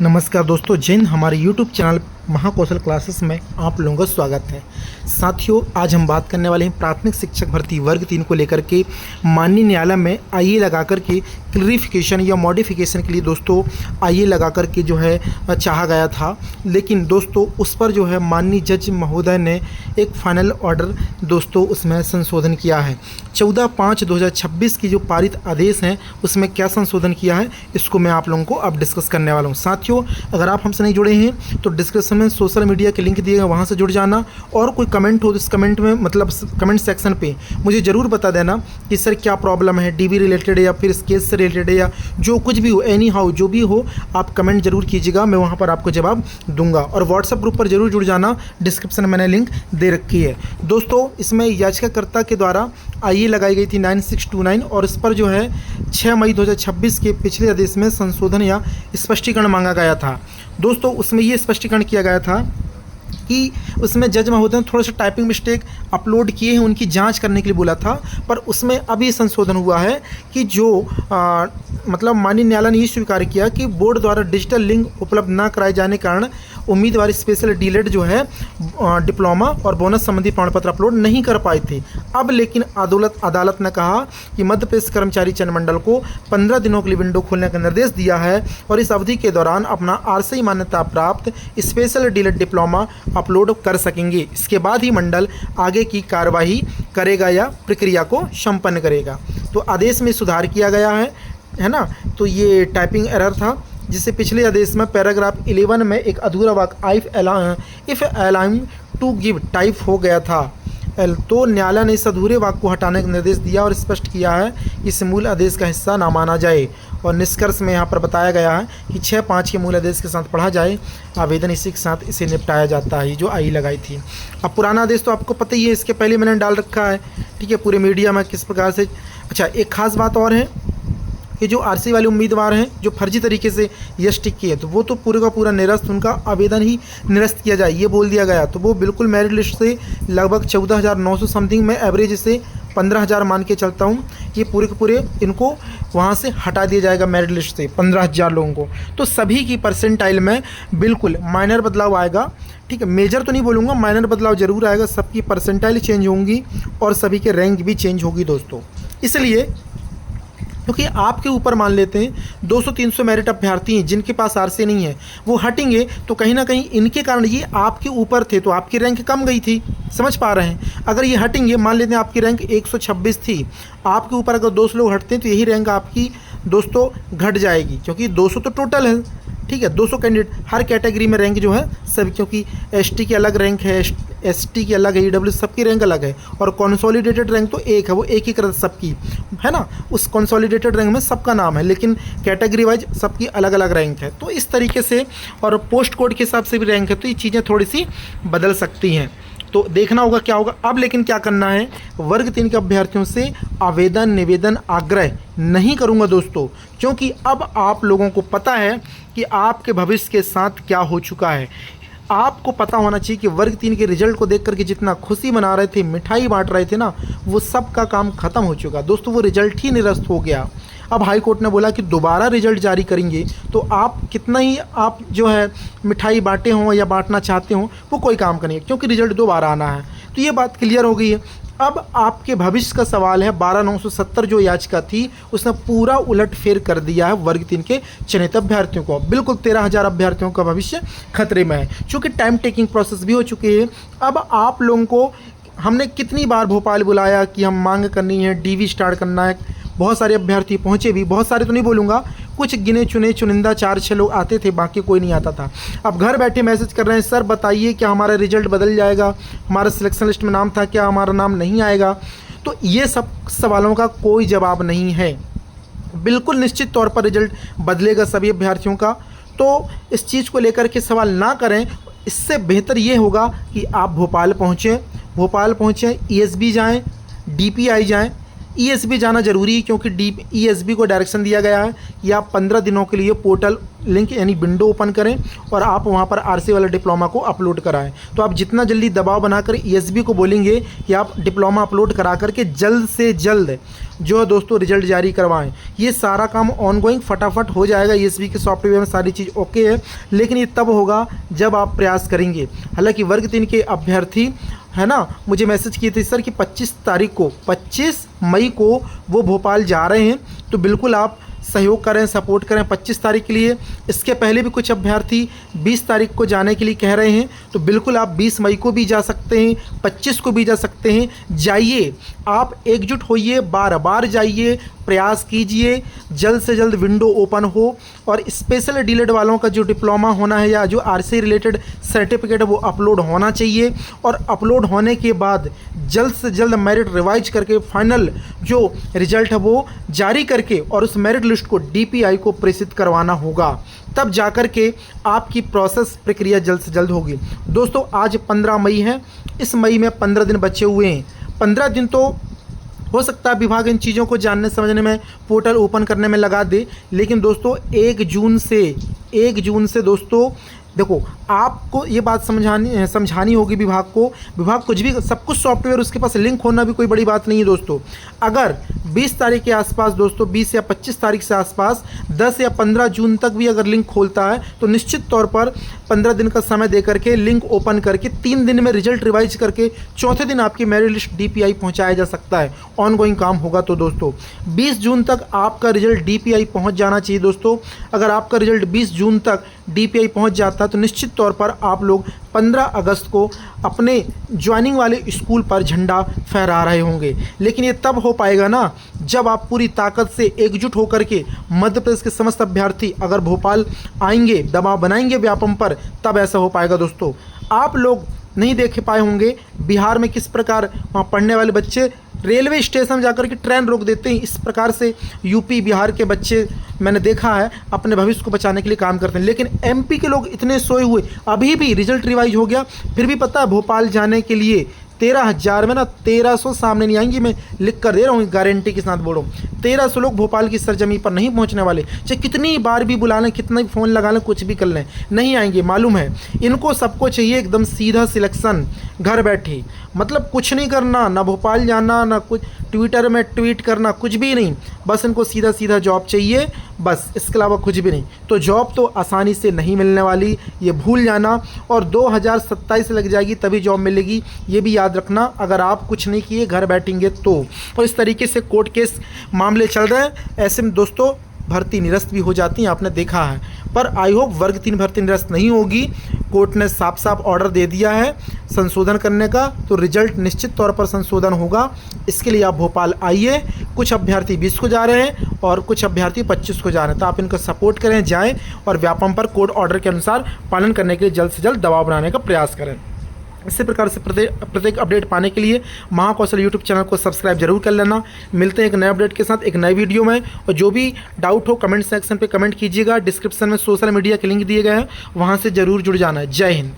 नमस्कार दोस्तों, जय हिंद। हमारे YouTube चैनल महाकौशल क्लासेस में आप लोगों का स्वागत है। साथियों, आज हम बात करने वाले हैं प्राथमिक शिक्षक भर्ती वर्ग 3 को लेकर के माननीय न्यायालय में आईए लगा कर के क्लियरिफिकेशन या मॉडिफिकेशन के लिए दोस्तों आईए लगा कर के जो है चाहा गया था। लेकिन दोस्तों उस पर जो है माननीय जज महोदय ने एक फाइनल ऑर्डर दोस्तों उसमें संशोधन किया है। 14/5/2026 की जो पारित आदेश हैं उसमें क्या संशोधन किया है इसको मैं आप लोगों को अब डिस्कस करने वाला हूँ। साथियों, अगर आप हमसे नहीं जुड़े हैं तो डिस्क्रिप्शन में सोशल मीडिया के लिंक दिए गए, वहाँ से जुड़ जाना। और कोई कमेंट हो तो इस कमेंट में मतलब कमेंट सेक्शन पे मुझे ज़रूर बता देना कि सर क्या प्रॉब्लम है, डीबी रिलेटेड या फिर इस केस से रिलेटेड या जो कुछ भी हो, एनी हाउ जो भी हो आप कमेंट जरूर कीजिएगा, मैं वहाँ पर आपको जवाब दूंगा। और व्हाट्सएप ग्रुप पर जरूर जुड़ जाना, डिस्क्रिप्शन में मैंने लिंक दे रखी है। दोस्तों इसमें याचिकाकर्ता के द्वारा आईए लगाई गई थी 9629 और इस पर जो है 6 मई 2026 के पिछले आदेश में संशोधन या स्पष्टीकरण मांगा गया था। दोस्तों उसमें ये स्पष्टीकरण किया गया था कि उसमें जज महोदय ने थोड़ा सा टाइपिंग मिस्टेक अपलोड किए हैं, उनकी जांच करने के लिए बोला था। पर उसमें अभी संशोधन हुआ है कि जो मतलब माननीय न्यायालय ने ये स्वीकार किया कि बोर्ड द्वारा डिजिटल लिंक उपलब्ध न कराए जाने के कारण उम्मीदवार स्पेशल डीलेट जो है डिप्लोमा और बोनस संबंधी प्रमाण पत्र अपलोड नहीं कर पाए थे। अब लेकिन अदालत ने कहा कि मध्य प्रदेश कर्मचारी चयन मंडल को 15 दिनों के लिए विंडो खोलने का निर्देश दिया है और इस अवधि के दौरान अपना आरसीई मान्यता प्राप्त स्पेशल डीलेट डिप्लोमा अपलोड कर सकेंगे। इसके बाद ही मंडल आगे की कार्यवाही करेगा या प्रक्रिया को संपन्न करेगा। तो आदेश में सुधार किया गया है ना। तो ये टाइपिंग एरर था जिससे पिछले आदेश में पैराग्राफ 11 में एक अधूरा वाक्य इफ अलाइम टू गिव टाइप हो गया था। तो न्यायालय ने इस अधूरे वाक्य को हटाने का निर्देश दिया और स्पष्ट किया है कि इस मूल आदेश का हिस्सा ना माना जाए। और निष्कर्ष में यहाँ पर बताया गया है कि 6/5 के मूल आदेश के साथ पढ़ा जाए, आवेदन इसी के साथ इसे निपटाया जाता है। जो आई लगाई थी, अब पुराना आदेश तो आपको पता ही है, इसके पहले मैंने डाल रखा है, ठीक है, पूरे मीडिया में किस प्रकार से। अच्छा, एक खास बात और है कि जो आरसी वाले उम्मीदवार हैं जो फर्जी तरीके से यस टिक किए तो वो तो पूरे का पूरा निरस्त, उनका आवेदन ही निरस्त किया जाए ये बोल दिया गया। तो वो बिल्कुल मेरिट लिस्ट से लगभग 14,900 समथिंग में एवरेज से 15,000 मान के चलता हूँ, ये पूरे के पूरे इनको वहाँ से हटा दिया जाएगा मेरिट लिस्ट से 15,000 लोगों को। तो सभी की परसेंटाइल में बिल्कुल माइनर बदलाव आएगा, ठीक है, मेजर तो नहीं बोलूँगा, माइनर बदलाव जरूर आएगा। सबकी परसेंटाइल चेंज होंगी और सभी के रैंक भी चेंज होगी दोस्तों। इसलिए क्योंकि आपके ऊपर मान लेते हैं 200-300 मेरिट अभ्यर्थी हैं जिनके पास आरसी नहीं है, वो हटेंगे तो कहीं ना कहीं इनके कारण ये आपके ऊपर थे तो आपकी रैंक कम गई थी, समझ पा रहे हैं। अगर ये हटेंगे, मान लेते हैं आपकी रैंक 126 थी, आपके ऊपर अगर 200 लोग हटते हैं तो यही रैंक आपकी दोस्तों घट जाएगी, क्योंकि 200 तो टोटल है, ठीक है, 200 कैंडिडेट हर कैटेगरी में रैंक जो है सब, क्योंकि एसटी की अलग रैंक है, एसटी की अलग है, ईडब्ल्यू सबकी रैंक अलग है और कंसोलिडेटेड रैंक तो एक है, वो एक ही करत सबकी है ना। उस कंसोलिडेटेड रैंक में सबका नाम है लेकिन कैटेगरी वाइज सबकी अलग अलग रैंक है। तो इस तरीके से और पोस्ट कोड के हिसाब से भी रैंक है, तो ये चीज़ें थोड़ी सी बदल सकती हैं, तो देखना होगा क्या होगा। अब लेकिन क्या करना है, वर्ग 3 के अभ्यर्थियों से आवेदन निवेदन आग्रह नहीं करूंगा दोस्तों, क्योंकि अब आप लोगों को पता है कि आपके भविष्य के साथ क्या हो चुका है। आपको पता होना चाहिए कि वर्ग 3 के रिजल्ट को देख करके जितना खुशी मना रहे थे, मिठाई बांट रहे थे ना, वो सब का काम खत्म हो चुका दोस्तों, वो रिजल्ट ही निरस्त हो गया। अब हाई कोर्ट ने बोला कि दोबारा रिजल्ट जारी करेंगे, तो आप कितना ही आप जो है मिठाई बांटे हों या बांटना चाहते हो वो कोई काम करेंगे, क्योंकि रिजल्ट दोबारा आना है। तो ये बात क्लियर हो गई है। अब आपके भविष्य का सवाल है, 12,970 जो याचिका थी उसने पूरा उलट फेर कर दिया है वर्ग 3 के चयनित अभ्यर्थियों को। बिल्कुल 13,000 अभ्यर्थियों का भविष्य खतरे में है, चूँकि टाइम टेकिंग प्रोसेस भी हो चुकी है। अब आप लोगों को हमने कितनी बार भोपाल बुलाया कि हम मांग करनी है, डीवी स्टार्ट करना है, बहुत सारे अभ्यर्थी पहुँचे भी, बहुत सारे तो नहीं बोलूँगा, कुछ गिने चुने चुनिंदा 4-6 लोग आते थे, बाकी कोई नहीं आता था। अब घर बैठे मैसेज कर रहे हैं, सर बताइए क्या हमारा रिजल्ट बदल जाएगा, हमारा सिलेक्शन लिस्ट में नाम था, क्या हमारा नाम नहीं आएगा। तो ये सब सवालों का कोई जवाब नहीं है, बिल्कुल निश्चित तौर पर रिजल्ट बदलेगा सभी अभ्यर्थियों का। तो इस चीज़ को लेकर के सवाल ना करें, इससे बेहतर ये होगा कि आप भोपाल पहुँचें, ईएसबी जाएँ, डीपीआई जाएँ, ईएसबी जाना जरूरी है, क्योंकि ईएसबी को डायरेक्शन दिया गया है कि आप 15 दिनों के लिए पोर्टल लिंक यानी विंडो ओपन करें और आप वहां पर आरसी वाला डिप्लोमा को अपलोड कराएं। तो आप जितना जल्दी दबाव बनाकर ईएसबी को बोलेंगे कि आप डिप्लोमा अपलोड करा करके जल्द से जल्द जो है दोस्तों रिजल्ट जारी करवाएं। ये सारा काम ऑनगोइंग फटाफट हो जाएगा। ईएसबी के सॉफ्टवेयर में सारी चीज़ ओके है, लेकिन ये तब होगा जब आप प्रयास करेंगे। हालांकि वर्ग 3 के अभ्यर्थी है ना मुझे मैसेज किए थे सर कि 25 मई को वो भोपाल जा रहे हैं, तो बिल्कुल आप सहयोग करें, सपोर्ट करें 25 तारीख के लिए। इसके पहले भी कुछ अभ्यर्थी 20 तारीख को जाने के लिए कह रहे हैं, तो बिल्कुल आप 20 मई को भी जा सकते हैं, 25 को भी जा सकते हैं। जाइए, आप एकजुट होइए, बार बार जाइए, प्रयास कीजिए, जल्द से जल्द विंडो ओपन हो और स्पेशल डीलेड वालों का जो डिप्लोमा होना है या जो आरसी रिलेटेड सर्टिफिकेट है वो अपलोड होना चाहिए। और अपलोड होने के बाद जल्द से जल्द मेरिट रिवाइज करके फाइनल जो रिजल्ट है वो जारी करके और उस मेरिट लिस्ट को डीपीआई को प्रेषित करवाना होगा। तब जाकर के आपकी प्रोसेस प्रक्रिया जल्द से जल्द होगी। दोस्तों आज 15 मई है, इस मई में 15 दिन बचे हुए हैं। 15 दिन तो हो सकता है विभाग इन चीज़ों को जानने समझने में, पोर्टल ओपन करने में लगा दे, लेकिन दोस्तों 1 जून से दोस्तों देखो आपको ये बात समझानी होगी विभाग को कुछ भी सब कुछ सॉफ्टवेयर उसके पास लिंक होना भी कोई बड़ी बात नहीं है दोस्तों। अगर 20 तारीख के आसपास दोस्तों 20 या 25 तारीख से आसपास 10 या 15 जून तक भी अगर लिंक खोलता है तो निश्चित तौर पर 15 दिन का समय दे करके लिंक ओपन करके 3 दिन में रिजल्ट रिवाइज करके चौथे दिन आपकी मेरिट लिस्ट डीपीआई पहुँचाया जा सकता है। ऑनगोइंग काम होगा। तो दोस्तों 20 जून तक आपका रिजल्ट डीपीआई पहुँच जाना चाहिए। दोस्तों अगर आपका रिजल्ट 20 जून तक डीपीआई पहुँच जाता तो निश्चित तौर पर आप लोग 15 अगस्त को अपने ज्वाइनिंग वाले स्कूल पर झंडा फहरा रहे होंगे। लेकिन ये तब हो पाएगा ना जब आप पूरी ताकत से एकजुट होकर के मध्य प्रदेश के समस्त अभ्यर्थी अगर भोपाल आएंगे, दबाव बनाएंगे व्यापम पर, तब ऐसा हो पाएगा। दोस्तों आप लोग नहीं देख पाए होंगे बिहार में किस प्रकार वहाँ पढ़ने वाले बच्चे रेलवे स्टेशन जाकर के ट्रेन रोक देते हैं। इस प्रकार से यूपी बिहार के बच्चे मैंने देखा है अपने भविष्य को बचाने के लिए काम करते हैं। लेकिन एमपी के लोग इतने सोए हुए, अभी भी रिजल्ट रिवाइज हो गया, फिर भी पता है भोपाल जाने के लिए 13,000 में ना 1300 सामने नहीं आएंगी। मैं लिख कर दे रहा हूँ, गारंटी के साथ बोल रहा हूँ, 1300 लोग भोपाल की सरजमी पर नहीं पहुँचने वाले। चाहे कितनी बार भी बुला लें, कितना भी फ़ोन लगा लें, कुछ भी कर लें, नहीं आएंगे। मालूम है इनको सबको चाहिए एकदम सीधा सिलेक्शन, घर बैठे, मतलब कुछ नहीं करना, ना भोपाल जाना, ना कुछ ट्विटर में ट्वीट करना, कुछ भी नहीं, बस इनको सीधा सीधा जॉब चाहिए, बस इसके अलावा कुछ भी नहीं। तो जॉब तो आसानी से नहीं मिलने वाली, ये भूल जाना। और 2027 लग जाएगी तभी जॉब मिलेगी, ये भी याद रखना अगर आप कुछ नहीं किए घर बैठेंगे तो। और इस तरीके से कोर्ट केस मामले चल रहे हैं, ऐसे में दोस्तों भर्ती निरस्त भी हो जाती है, आपने देखा है। पर आई होप वर्ग 3 भर्ती निरस्त नहीं होगी। कोर्ट ने साफ साफ ऑर्डर दे दिया है संशोधन करने का, तो रिजल्ट निश्चित तौर पर संशोधन होगा। इसके लिए आप भोपाल आइए। कुछ अभ्यर्थी 20 को जा रहे हैं और कुछ अभ्यर्थी 25 को जा रहे हैं, तो आप इनको सपोर्ट करें, जाएं और व्यापम पर कोर्ट ऑर्डर के अनुसार पालन करने के लिए जल्द से जल्द दबाव बनाने का प्रयास करें। इसी प्रकार से प्रत्येक अपडेट पाने के लिए महाकौशल यूट्यूब चैनल को सब्सक्राइब जरूर कर लेना। मिलते हैं एक नए अपडेट के साथ एक नए वीडियो में। और जो भी डाउट हो कमेंट सेक्शन पे कमेंट कीजिएगा। डिस्क्रिप्शन में सोशल मीडिया के लिंक दिए गए हैं, वहाँ से ज़रूर जुड़ जाना है। जय हिंद।